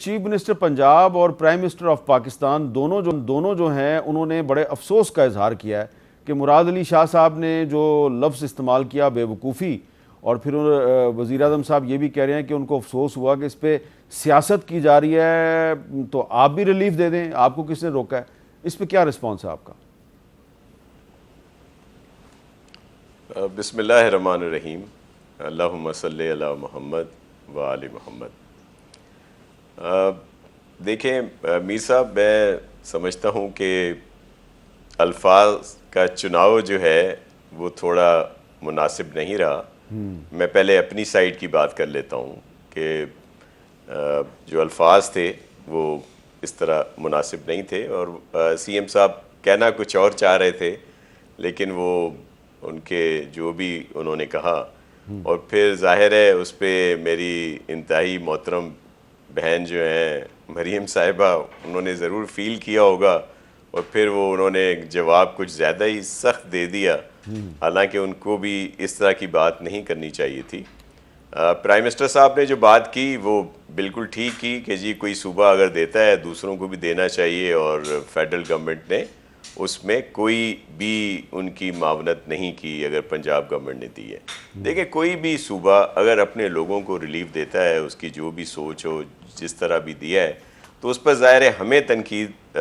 Chief minister Punjab اور prime minister of Pakistan دونوں جو ہیں انہوں نے بڑے افسوس کا اظہار کیا ہے کہ مراد علی شاہ صاحب نے جو لفظ استعمال کیا بے وقوفی، اور پھر وزیر اعظم صاحب یہ بھی کہہ رہے ہیں کہ ان کو افسوس ہوا کہ اس پہ سیاست کی جا رہی ہے، تو آپ بھی ریلیف دے دیں، آپ کو کس نے روکا ہے؟ اس پہ کیا رسپانس ہے آپ کا؟ بسم اللہ الرحمن الرحیم، اللہم صلی علی محمد و آل محمد۔ دیکھیں میر صاحب، میں سمجھتا ہوں کہ الفاظ کا چناؤ جو ہے وہ تھوڑا مناسب نہیں رہا۔ میں پہلے اپنی سائڈ کی بات کر لیتا ہوں کہ جو الفاظ تھے وہ اس طرح مناسب نہیں تھے، اور سی ایم صاحب کہنا کچھ اور چاہ رہے تھے، لیکن وہ ان کے جو بھی انہوں نے کہا، اور پھر ظاہر ہے اس پہ میری انتہائی محترم بہن جو ہیں مریم صاحبہ، انہوں نے ضرور فیل کیا ہوگا، اور پھر وہ انہوں نے جواب کچھ زیادہ ہی سخت دے دیا، حالانکہ ان کو بھی اس طرح کی بات نہیں کرنی چاہیے تھی۔ پرائم منسٹر صاحب نے جو بات کی وہ بالکل ٹھیک کی کہ جی کوئی صوبہ اگر دیتا ہے دوسروں کو بھی دینا چاہیے، اور فیڈرل گورنمنٹ نے اس میں کوئی بھی ان کی معاونت نہیں کی اگر پنجاب گورنمنٹ نے دی ہے۔ دیکھیں کوئی بھی صوبہ اگر اپنے لوگوں کو ریلیف دیتا ہے، اس کی جو بھی سوچ ہو جس طرح بھی دیا ہے، تو اس پر ظاہر ہے ہمیں تنقید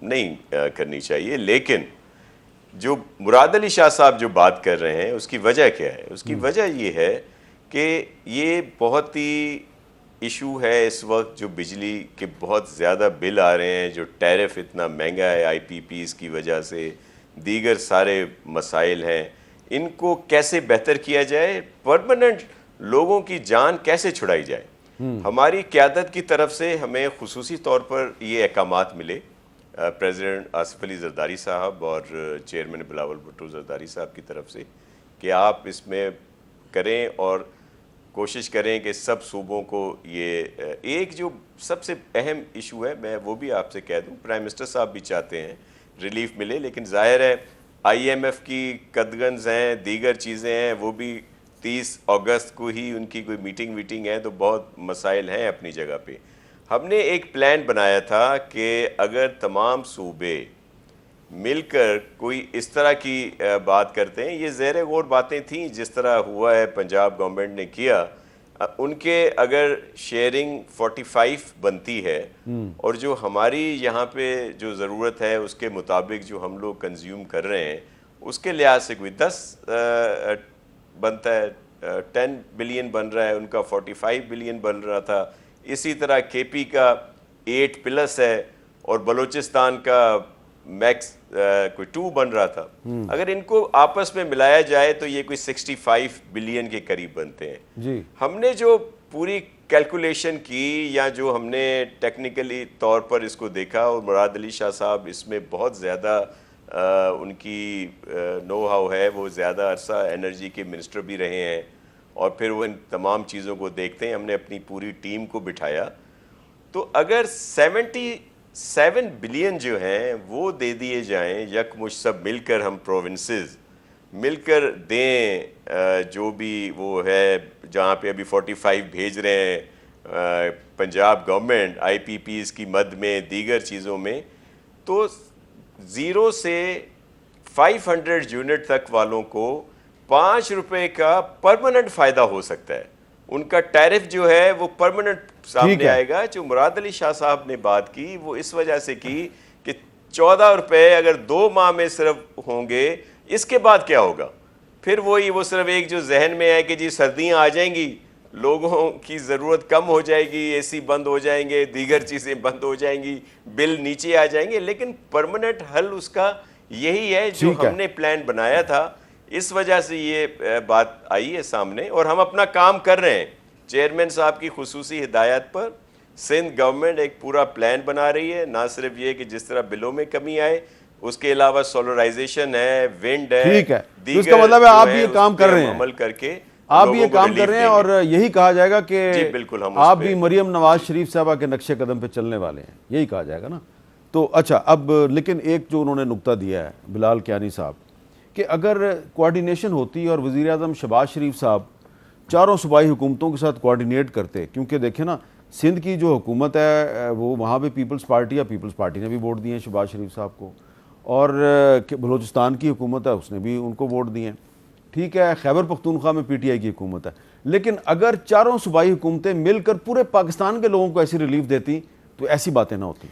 نہیں کرنی چاہیے، لیکن جو مراد علی شاہ صاحب جو بات کر رہے ہیں اس کی وجہ کیا ہے؟ اس کی وجہ یہ ہے کہ یہ بہت ہی ایشو ہے اس وقت، جو بجلی کے بہت زیادہ بل آ رہے ہیں، جو ٹیرف اتنا مہنگا ہے آئی پی پیز کی وجہ سے، دیگر سارے مسائل ہیں، ان کو کیسے بہتر کیا جائے، پرماننٹ لوگوں کی جان کیسے چھڑائی جائے۔ ہماری قیادت کی طرف سے ہمیں خصوصی طور پر یہ احکامات ملے پریزیڈنٹ آصف علی زرداری صاحب اور چیئرمین بلاول بھٹو زرداری صاحب کی طرف سے کہ آپ اس میں کریں اور کوشش کریں کہ سب صوبوں کو یہ ایک جو سب سے اہم ایشو ہے، میں وہ بھی آپ سے کہہ دوں، پرائم منسٹر صاحب بھی چاہتے ہیں ریلیف ملے، لیکن ظاہر ہے آئی ایم ایف کی قدغنز ہیں، دیگر چیزیں ہیں، وہ بھی 30 اگست کو ہی ان کی کوئی میٹنگ ہے، تو بہت مسائل ہیں اپنی جگہ پہ۔ ہم نے ایک پلان بنایا تھا کہ اگر تمام صوبے مل کر کوئی اس طرح کی بات کرتے ہیں، یہ زیر غور باتیں تھیں جس طرح ہوا ہے پنجاب گورنمنٹ نے کیا، ان کے اگر شیئرنگ 45 بنتی ہے، اور جو ہماری یہاں پہ جو ضرورت ہے اس کے مطابق جو ہم لوگ کنزیوم کر رہے ہیں، اس کے لحاظ سے کوئی 10 بنتا ہے، 10 بلین بن رہا ہے، ان کا 45 بلین بن رہا تھا، اسی طرح کے پی کا 8 پلس ہے، اور بلوچستان کا میکس کوئی 2 بن رہا تھا۔ اگر ان کو آپس میں ملایا جائے تو یہ کوئی 65 بلین کے قریب بنتے ہیں۔ ہم نے جو پوری کیلکولیشن کی، یا جو ہم نے ٹیکنیکلی طور پر اس کو دیکھا، اور مراد علی شاہ صاحب اس میں بہت زیادہ ان کی نو ہاؤ ہے، وہ زیادہ عرصہ انرجی کے منسٹر بھی رہے ہیں، اور پھر وہ ان تمام چیزوں کو دیکھتے ہیں۔ ہم نے اپنی پوری ٹیم کو بٹھایا، تو اگر 77 بلین جو ہیں وہ دے دیے جائیں یکمشت، سب مل کر، ہم پروونسز مل کر دیں، جو بھی وہ ہے جہاں پہ ابھی 45 بھیج رہے ہیں پنجاب گورنمنٹ آئی پی پیز کی مد میں، دیگر چیزوں میں، تو 0 سے 500 یونٹ تک والوں کو 5 روپے کا پرماننٹ فائدہ ہو سکتا ہے۔ ان کا ٹیرف جو ہے وہ پرماننٹ سامنے آئے گا۔ جو مراد علی شاہ صاحب نے بات کی وہ اس وجہ سے کی کہ 14 روپے اگر 2 ماہ میں صرف ہوں گے، اس کے بعد کیا ہوگا؟ پھر وہی وہ صرف ایک جو ذہن میں ہے کہ جی سردیاں آ جائیں گی، لوگوں کی ضرورت کم ہو جائے گی، اے سی بند ہو جائیں گے، دیگر چیزیں بند ہو جائیں گی، بل نیچے آ جائیں گے، لیکن پرماننٹ حل اس کا یہی ہے جو ہم نے پلان بنایا تھا۔ اس وجہ سے یہ بات آئی ہے سامنے، اور ہم اپنا کام کر رہے ہیں۔ چیئرمین صاحب کی خصوصی ہدایت پر سندھ گورنمنٹ ایک پورا پلان بنا رہی ہے، نہ صرف یہ کہ جس طرح بلوں میں کمی آئے، اس کے علاوہ سولرائزیشن ہے، ونڈ ہے، ٹھیک ہے، تو اس کا مطلب ہے آپ بھی یہ کام کر رہے ہیں، عمل کر کے آپ بھی یہ کام کر رہے ہیں، اور یہی کہا جائے گا کہ آپ بھی مریم نواز شریف صاحبہ کے نقش قدم پہ چلنے والے ہیں، یہی کہا جائے گا نا۔ تو اچھا، اب لیکن ایک جو انہوں نے نقطہ دیا ہے بلال کیانی صاحب، کہ اگر کوارڈینیشن ہوتی اور وزیر اعظم شہباز شریف صاحب چاروں صوبائی حکومتوں کے ساتھ کوارڈینیٹ کرتے، کیونکہ دیکھیں نا سندھ کی جو حکومت ہے وہ وہاں پہ پیپلز پارٹی نے بھی ووٹ دیے ہیں شہباز شریف صاحب کو، اور بلوچستان کی حکومت ہے اس نے بھی ان کو ووٹ دیے ہیں. ٹھیک ہے، خیبر پختونخوا میں پی ٹی آئی کی حکومت ہے، لیکن اگر چاروں صوبائی حکومتیں مل کر پورے پاکستان کے لوگوں کو ایسی ریلیف دیتی تو ایسی باتیں نہ ہوتی.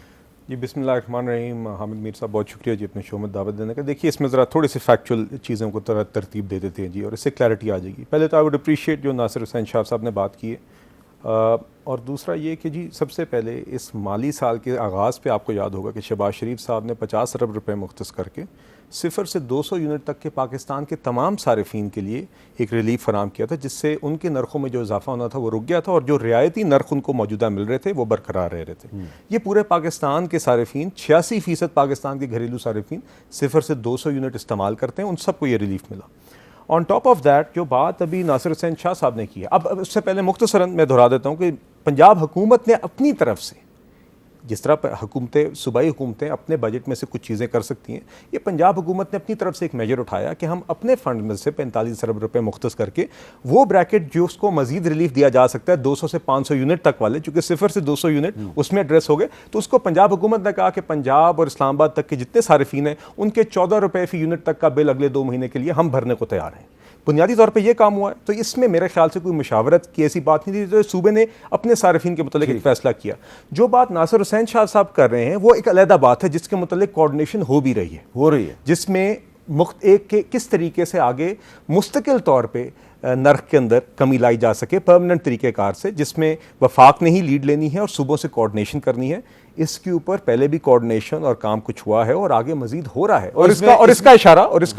جی بسم اللہ الرحمن الرحیم. حامد میر صاحب بہت شکریہ جی اپنے شو میں دعوت دینے کا. دیکھیے اس میں ذرا تھوڑی سی فیکچوئل چیزوں کو ترتیب دے دیتے ہیں جی، اور اس سے کلیئرٹی آ جائے گی. پہلے تو آئی ووڈ اپریشیٹ جو ناصر حسین شاہ صاحب نے بات کی ہے، اور دوسرا یہ کہ جی سب سے پہلے اس مالی سال کے آغاز پہ آپ کو یاد ہوگا کہ شہباز شریف صاحب نے 50 ارب روپے مختص کر کے 0 سے 200 یونٹ تک کے پاکستان کے تمام صارفین کے لیے ایک ریلیف فراہم کیا تھا، جس سے ان کے نرخوں میں جو اضافہ ہونا تھا وہ رک گیا تھا، اور جو رعایتی نرخ ان کو موجودہ مل رہے تھے وہ برقرار رہ رہے تھے. یہ پورے پاکستان کے صارفین 86% پاکستان کے گھریلو صارفین 0 سے 200 یونٹ استعمال کرتے ہیں، ان سب کو یہ ریلیف ملا. آن ٹاپ آف دیٹ جو بات ابھی ناصر حسین شاہ صاحب نے کی ہے، اب اس سے پہلے مختصراً میں دہرا دیتا ہوں کہ پنجاب حکومت نے اپنی طرف سے جس طرح صوبائی حکومتیں اپنے بجٹ میں سے کچھ چیزیں کر سکتی ہیں، یہ پنجاب حکومت نے اپنی طرف سے ایک میجر اٹھایا کہ ہم اپنے فنڈ میں سے 45 ارب روپے مختص کر کے وہ بریکٹ جو اس کو مزید ریلیف دیا جا سکتا ہے 200 سے 500 یونٹ تک والے، چونکہ 0 سے 200 یونٹ اس میں ایڈریس ہو گئے، تو اس کو پنجاب حکومت نے کہا کہ پنجاب اور اسلام آباد تک کے جتنے صارفین ہیں ان کے 14 روپے فی یونٹ تک کا بل اگلے 2 مہینے کے لیے ہم بھرنے کو تیار ہیں. بنیادی طور پہ یہ کام ہوا ہے. تو اس میں میرے خیال سے کوئی مشاورت کی ایسی بات نہیں تھی، جو صوبے نے اپنے صارفین کے متعلق ایک فیصلہ کیا. جو بات ناصر حسین شاہ صاحب کر رہے ہیں وہ ایک علیحدہ بات ہے جس کے متعلق کوارڈینیشن ہو رہی ہے، جس میں کس طریقے سے آگے مستقل طور پہ نرخ کے اندر کمی لائی جا سکے پرماننٹ طریقہ کار سے، جس میں وفاق نے ہی لیڈ لینی ہے اور صوبوں سے کوارڈینیشن کرنی ہے. اس کے اوپر پہلے بھی کوارڈینیشن اور کام کچھ ہوا ہے اور آگے مزید ہو رہا ہے، اور اس کا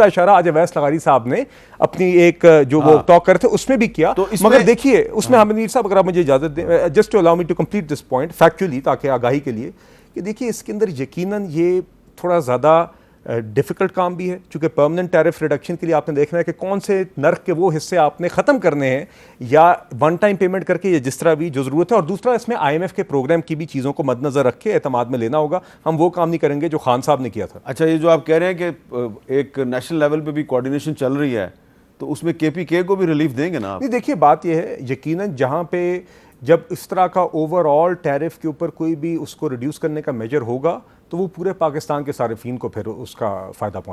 اشارہ آج اویس لغاری صاحب نے اپنی ایک جو وہ ٹاک کرتے اس میں بھی کیا. مگر دیکھیے اس میں حامد میر صاحب اگر آپ مجھے اجازت دیں، just to allow me to complete this point factually, تاکہ آگاہی کے لیے، کہ دیکھیے اس کے اندر یقیناً یہ تھوڑا زیادہ ڈیفیکلٹ کام بھی ہے، چونکہ پرماننٹ ٹیرف ریڈکشن کے لیے آپ نے دیکھنا ہے کہ کون سے نرخ کے وہ حصے آپ نے ختم کرنے ہیں یا ون ٹائم پیمنٹ کر کے یا جس طرح بھی جو ضرورت ہے، اور دوسرا اس میں آئی ایم ایف کے پروگرام کی بھی چیزوں کو مد نظر رکھ کے اعتماد میں لینا ہوگا. ہم وہ کام نہیں کریں گے جو خان صاحب نے کیا تھا. اچھا، یہ جو آپ کہہ رہے ہیں کہ ایک نیشنل لیول پہ بھی کوارڈینیشن چل رہی ہے، تو اس میں کے پی کے کو بھی ریلیف دیں گے نا آپ؟ نہیں، دیکھیے بات یہ ہے یقیناً جہاں پہ جب اس طرح کا اوور آل ٹیرف کے اوپر کوئی بھی اس کو ریڈیوس کرنے کا میجر ہوگا تو وہ پورے پاکستان کے صارفین کو پھر اس کا فائدہ پہنچے.